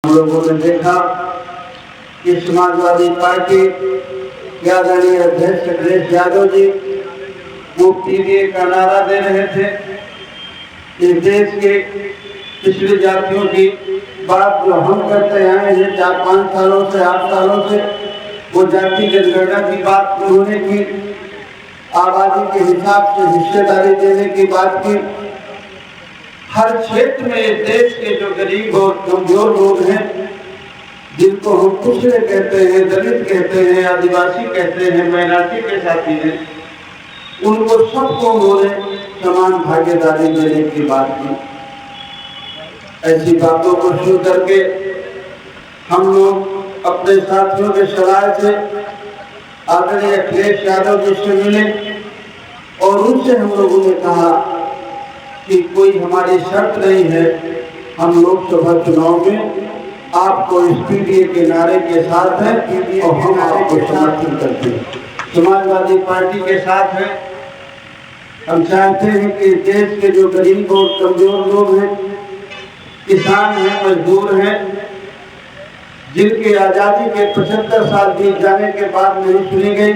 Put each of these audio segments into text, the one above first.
हम लोगों ने देखा कि समाजवादी पार्टी के आदरणीय अध्यक्ष अखिलेश यादव जी वो पीडीए का नारा दे रहे थे। इस देश के पिछड़ी जातियों की बात जो हम करते आए हैं 4-5 सालों से 8 सालों से, वो जाति जनगणना की बात उन्होंने की, आबादी के हिसाब से हिस्सेदारी देने की बात की। हर क्षेत्र में देश के जो गरीब और कमजोर लोग हैं, जिनको हम पिछड़े कहते हैं, दलित कहते हैं, आदिवासी कहते हैं, माइनॉरिटी के साथी हैं, उनको सबको उन्होंने समान भागीदारी देने की बात की। ऐसी बातों को सुन करके हम लोग अपने साथियों के सलाह से आदरणीय अखिलेश यादव जी से मिले और उनसे हम लोगों ने कहा कि कोई हमारी शर्त नहीं है, हम लोकसभा चुनाव में आपको इस पीडीए के नारे के साथ हैं और हम आपको समर्थन करते हैं, समाजवादी पार्टी के साथ हैं। हम चाहते हैं कि देश के जो गरीब और कमजोर लोग हैं, किसान हैं, मजदूर हैं, जिनकी आज़ादी के 75 साल बीत जाने के बाद नहीं सुनी गई,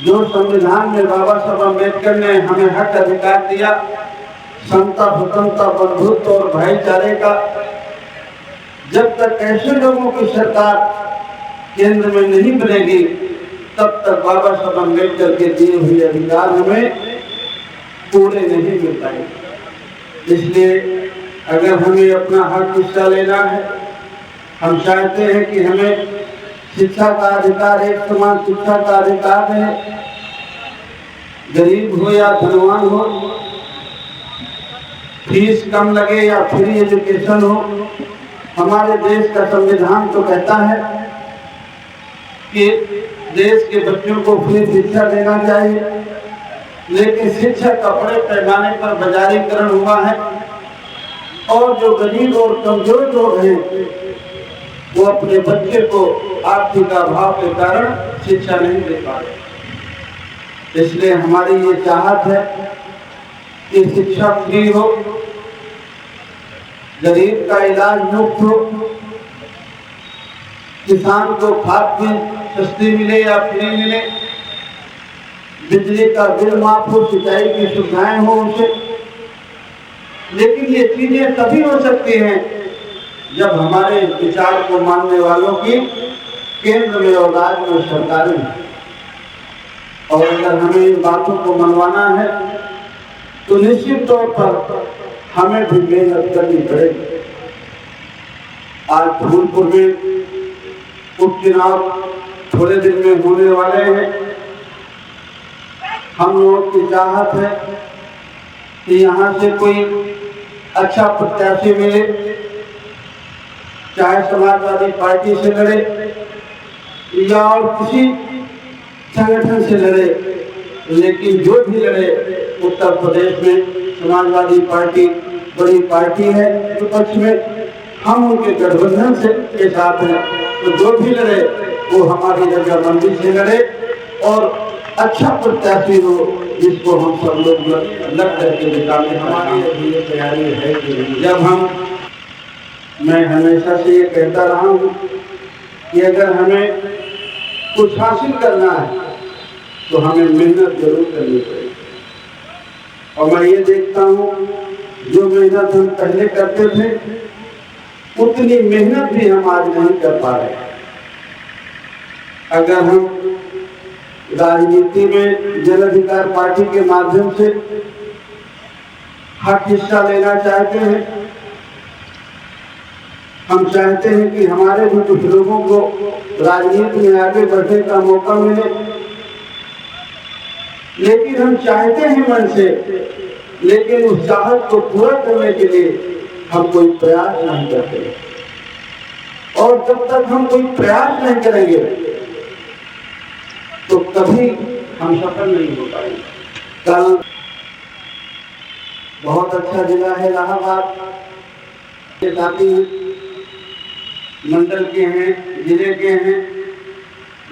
जो संविधान में बाबा साहब अम्बेडकर ने हमें हक अधिकार दिया समता, स्वतंत्रता, बंधुत्व और भाईचारे का, जब तक ऐसे लोगों की सरकार केंद्र में नहीं बनेगी तब तक बाबा साहब अम्बेडकर के दिए हुए अधिकार हमें पूरे नहीं मिल पाएंगे। इसलिए अगर हमें अपना हक हिस्सा लेना है, हम चाहते हैं कि हमें शिक्षा का अधिकार, एक समान शिक्षा का अधिकार है, गरीब हो या धनवान हो, फीस कम लगे या फ्री एजुकेशन हो। हमारे देश का संविधान तो कहता है कि देश के बच्चों को फ्री शिक्षा देना चाहिए, लेकिन शिक्षा का बड़े पैमाने पर बाजारीकरण हुआ है और जो गरीब और कमजोर लोग हैं वो अपने बच्चे को आर्थिक अभाव के कारण शिक्षा नहीं दे पा रहे। इसलिए हमारी ये चाहत है कि शिक्षा फ्री हो, गरीब का इलाज मुफ्त हो, किसान को खाद भी सस्ती मिले या फ्री मिले, बिजली का बिल माफ हो, सिंचाई की सुविधाएं हो उसे। लेकिन ये चीजें तभी हो सकती हैं जब हमारे विचार को मानने वालों की केंद्र में और राज्य में सरकारें हैं। और अगर हमें इन बातों को मनवाना है तो निश्चित तौर पर हमें भी मेहनत करनी पड़ेगी। आज धौलपुर में उपचुनाव थोड़े दिन में होने वाले हैं। हम लोगों की चाहत है कि यहाँ से कोई अच्छा प्रत्याशी मिले, चाहे समाजवादी पार्टी से लड़े या और किसी संगठन से लड़े, लेकिन जो भी लड़े उत्तर प्रदेश में समाजवादी पार्टी बड़ी पार्टी है विपक्ष में, हम उनके गठबंधन से के साथ हैं। तो जो भी लड़े वो हमारी रजामंदी से लड़े और अच्छा प्रत्याशी हो जिसको हम सब लोग लग करके जिताने। हमारी अभी ये तैयारी है कि जब मैं हमेशा से ये कहता रहा हूँ कि अगर हमें कुछ हासिल करना है तो हमें मेहनत जरूर करनी पड़ेगी। और मैं ये देखता हूँ जो मेहनत हम पहले करते थे उतनी मेहनत भी हम आज नहीं कर पा रहे। अगर हम राजनीति में जन अधिकार पार्टी के माध्यम से हक हिस्सा लेना चाहते हैं, हम चाहते हैं कि हमारे भी कुछ लोगों को राजनीति में आगे बढ़ने का मौका मिले, लेकिन हम चाहते हैं मन से, लेकिन उस चाहत को पूरा करने के लिए हम कोई प्रयास नहीं करते। और जब तक हम कोई प्रयास नहीं करेंगे तो कभी हम सफल नहीं हो पाएंगे। कल बहुत अच्छा जिला है इलाहाबाद के साथी मंडल के हैं, जिले के हैं,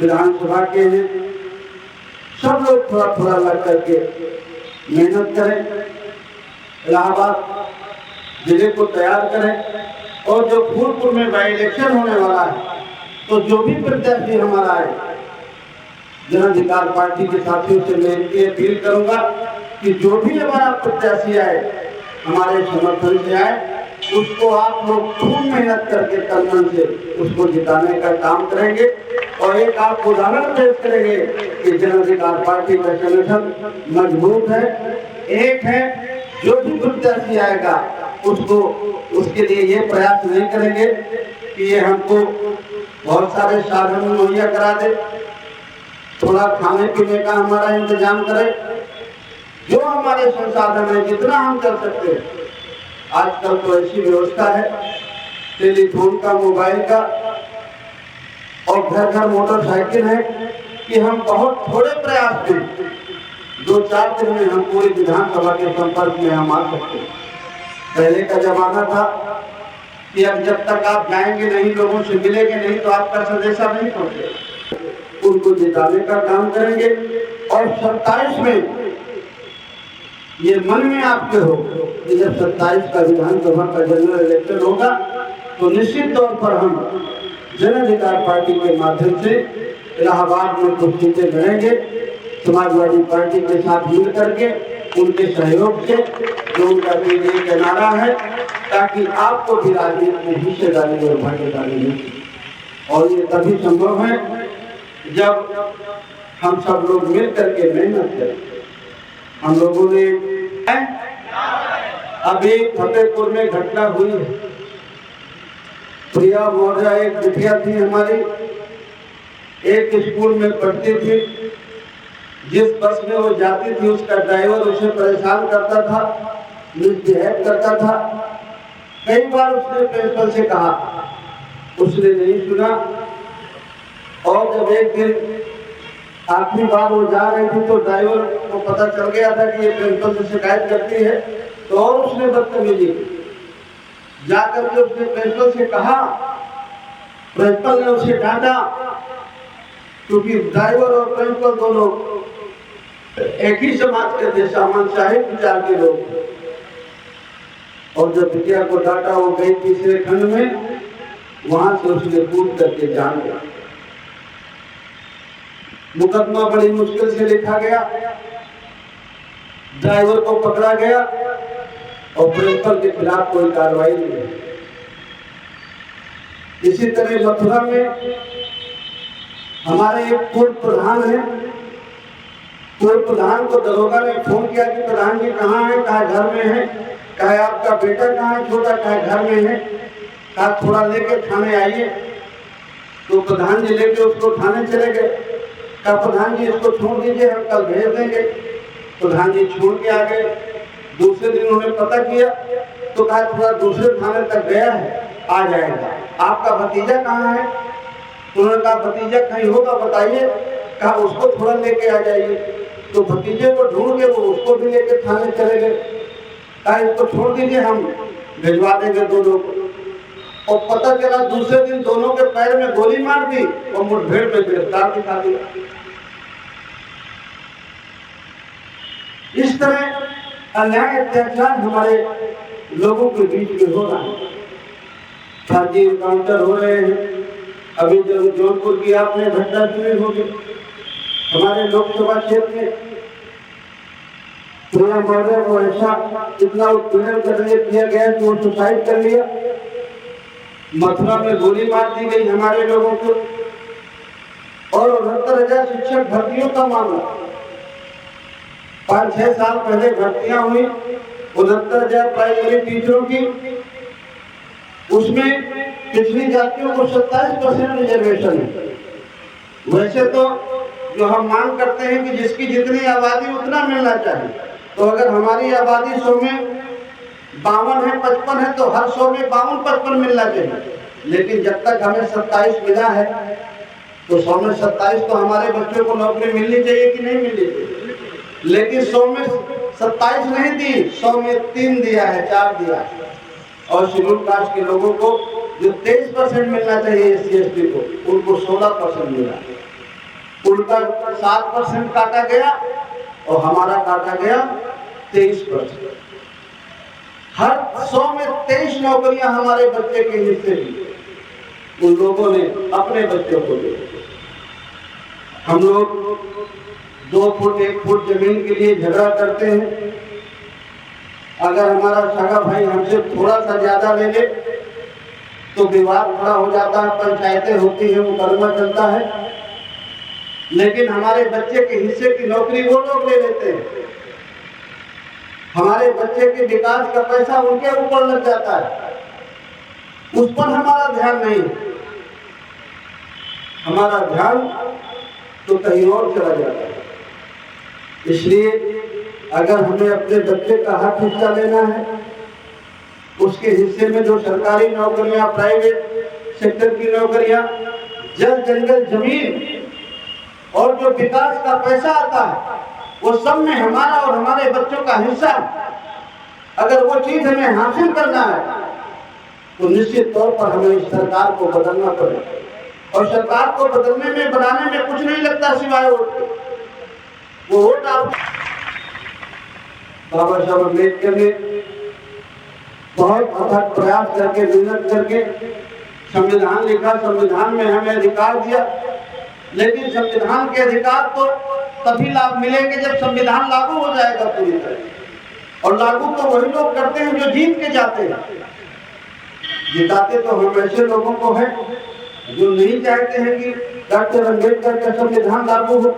विधानसभा के हैं, सब लोग थोड़ा थोड़ा लग करके मेहनत करें, इलाहाबाद जिले को तैयार करें और जो फूलपुर में बाई इलेक्शन होने वाला है, तो जो भी प्रत्याशी हमारा है, जन अधिकार पार्टी के साथियों से मैं ये अपील करूंगा कि जो भी हमारा प्रत्याशी आए, हमारे समर्थन से आए, उसको आप लोग खूब मेहनत करके तन से उसको जिताने का काम करेंगे। और एक आप उदाहरण पेश करेंगे कि जन अधिकार पार्टी का संगठन मजबूत है, एक है। जो भी प्रत्याशी आएगा उसको उसके लिए ये प्रयास नहीं करेंगे कि ये हमको बहुत सारे साधन मुहैया करा दे, थोड़ा खाने पीने का हमारा इंतजाम करे। जो हमारे संसाधन है जितना हम कर सकते हैं, आजकल तो ऐसी व्यवस्था है टेलीफोन का, मोबाइल का, और घर घर मोटरसाइकिल है कि हम बहुत थोड़े प्रयास में 2-4 दिन में हम पूरी विधानसभा के संपर्क में हम आ सकते हैं। पहले का जमाना था कि अब जब तक आप जाएंगे नहीं, लोगों से मिलेंगे नहीं, तो आपका संदेशा नहीं पहुंचेगा। उनको जिताने का काम करेंगे। और 27 में ये मन में आपके हो कि जब 27 का विधानसभा का जनरल इलेक्शन होगा, तो निश्चित तौर पर हम जन अधिकार पार्टी के माध्यम से इलाहाबाद में कुछ सीटें लड़ेंगे, समाजवादी पार्टी के साथ मिल करके, उनके सहयोग से, जो उनका पीडीए का नारा है, ताकि आपको भी राजनीति में हिस्सेदारी और भागीदारी मिले। और ये तभी संभव है जब हम सब लोग मिल करके मेहनत करें। हम लोगों ने अभी फतेहपुर में घटना हुई है। प्रिया मौर्य एक बिटिया थी हमारी, एक स्कूल में पढ़ती थी। जिस बस में वो जाती थी उसका ड्राइवर उसे परेशान करता था, मिसबिहेव करता था। कई बार उसने प्रिंसिपल से कहा, उसने नहीं सुना। और जब एक दिन आखिरी बार वो जा रही थी, तो ड्राइवर को पता चल गया था कि ये प्रिंसिपल से शिकायत करती है, तो और उसने बदतमीजी जाकर के उसने प्रिंसिपल से कहा। प्रिंसिपल ने उसे डांटा, क्योंकि ड्राइवर और प्रिंसिपल दोनों एक ही समाज के थे, सामान्य विचार के लोग। और जब बिटिया को डांटा, वो गई तीसरे खंड में, वहां से उसने कूद करके जान गया। मुकदमा बड़ी मुश्किल से लिखा गया, ड्राइवर को पकड़ा गया और प्रिंसिपल के खिलाफ कोई कार्रवाई नहीं। इसी तरह मथुरा में हमारे एक पूर्व प्रधान है, पूर्व प्रधान को दरोगा ने फोन किया कि प्रधान जी कहाँ है, कहा घर में है, कहा आपका बेटा कहाँ है छोटा, कहा घर में है, कहा थोड़ा लेके थाने आइए। तो प्रधान जी लेके उसको थाने चले गए। कहा प्रधान जी इसको छोड़ दीजिए, हम कल भेज देंगे। प्रधान जी छोड़ के आ गए। दूसरे दिन उन्होंने पता किया तो कहा थोड़ा दूसरे थाने तक गया है, आ जाएगा। आपका भतीजा कहाँ है? उन्होंने कहा भतीजा कहीं होगा बताइए। कहा उसको थोड़ा लेके आ जाइए। तो भतीजे को ढूंढ के वो उसको भी लेके थाने चले गए। कहा इसको छोड़ दीजिए, हम भिजवा देंगे दोनों को। और पता चला दूसरे दिन दोनों के पैर में गोली मार दी और मुठभेड़ में गिरफ्तार दिखा दिया। इस तरह अन्याय अत्याचार हमारे लोगों के बीच में हो रहा है। फर्जी एनकाउंटर हो रहे हैं। अभी जब जौनपुर की आपने घटना सुनी होगी, हमारे लोकसभा क्षेत्र में प्रिया मौर्य को ऐसा इतना उत्पीड़न करने किया गया कि वो सुसाइड कर लिया। मथुरा में गोली मार दी गई हमारे लोगों को। और 69,000 शिक्षक भर्तियों का मामला, 5-6 साल पहले भर्तियां हुई 69,000 प्राइमरी टीचरों की। उसमें पिछड़ी जातियों को 27% रिजर्वेशन है। वैसे तो जो हम मांग करते हैं कि जिसकी जितनी आबादी उतना मिलना चाहिए, तो अगर हमारी आबादी 100 में 52 है, 55 है, तो हर 100 में 52-55 मिलना चाहिए। लेकिन जब तक हमें 27 मिला है, तो 100 में 27 तो हमारे बच्चों को नौकरी मिलनी चाहिए कि नहीं मिलनी चाहिए। लेकिन 100 में 27 नहीं दी, 100 में 3 दिया है, 4 दिया है। और शेड्यूल कास्ट के लोगों को जो 23% मिलना चाहिए SC/ST को, उनको 16% मिला। उनका 7% काटा गया और हमारा काटा गया 23%। हर 100 में 23 नौकरियां हमारे बच्चे के हिस्से की उन लोगों ने अपने बच्चों को दी। हम लोग 2 फुट 1 फुट जमीन के लिए झगड़ा करते हैं। अगर हमारा सगा भाई हमसे थोड़ा सा ज्यादा ले ले तो विवाद खड़ा हो जाता है, पंचायतें होती है, मुकदमा चलता है। लेकिन हमारे बच्चे के हिस्से की नौकरी वो लोग ले लेते हैं, हमारे बच्चे के विकास का पैसा उनके ऊपर लग जाता है, उस पर हमारा ध्यान नहीं, हमारा ध्यान तो कहीं और चला जाता है। इसलिए अगर हमें अपने बच्चे का हक हिस्सा लेना है, उसके हिस्से में जो सरकारी नौकरियां, प्राइवेट सेक्टर की नौकरियां, जल जंगल जमीन और जो विकास का पैसा आता है, वो सब में हमारा और हमारे बच्चों का हिस्सा, अगर वो चीज हमें हासिल करना है तो निश्चित तौर पर हमें इस सरकार को बदलना पड़ेगा। और सरकार को बदलने में, बनाने में कुछ नहीं लगता सिवाय वोट के। वो वोट आप बाबा साहब अम्बेडकर ने बहुत अथक प्रयास करके, मेहनत करके संविधान लिखा, संविधान में हमें अधिकार दिया। लेकिन संविधान के अधिकार तो तभी लाभ मिलेंगे जब संविधान लागू हो जाएगा पूरी तरह। और लागू तो वही लोग करते हैं जो जीत के जाते हैं। जिताते तो हम ऐसे लोगों को हैं जो नहीं चाहते हैं कि डॉक्टर अम्बेडकर का संविधान लागू हो।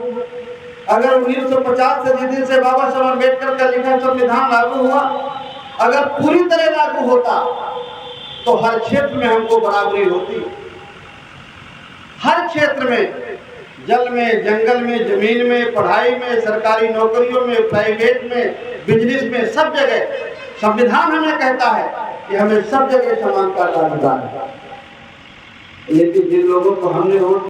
अगर 1950 से जिस दिन से बाबा साहब अम्बेडकर का लिखा संविधान लागू हुआ, अगर पूरी तरह लागू होता तो हर क्षेत्र में हमको बराबरी होती। हर क्षेत्र में, जल में, जंगल में, जमीन में, पढ़ाई में, सरकारी नौकरियों में, प्राइवेट में, बिजनेस में, सब जगह संविधान हमें कहता है कि हमें सब जगह समानता का अधिकार है। लेकिन जिन लोगों को हमने वोट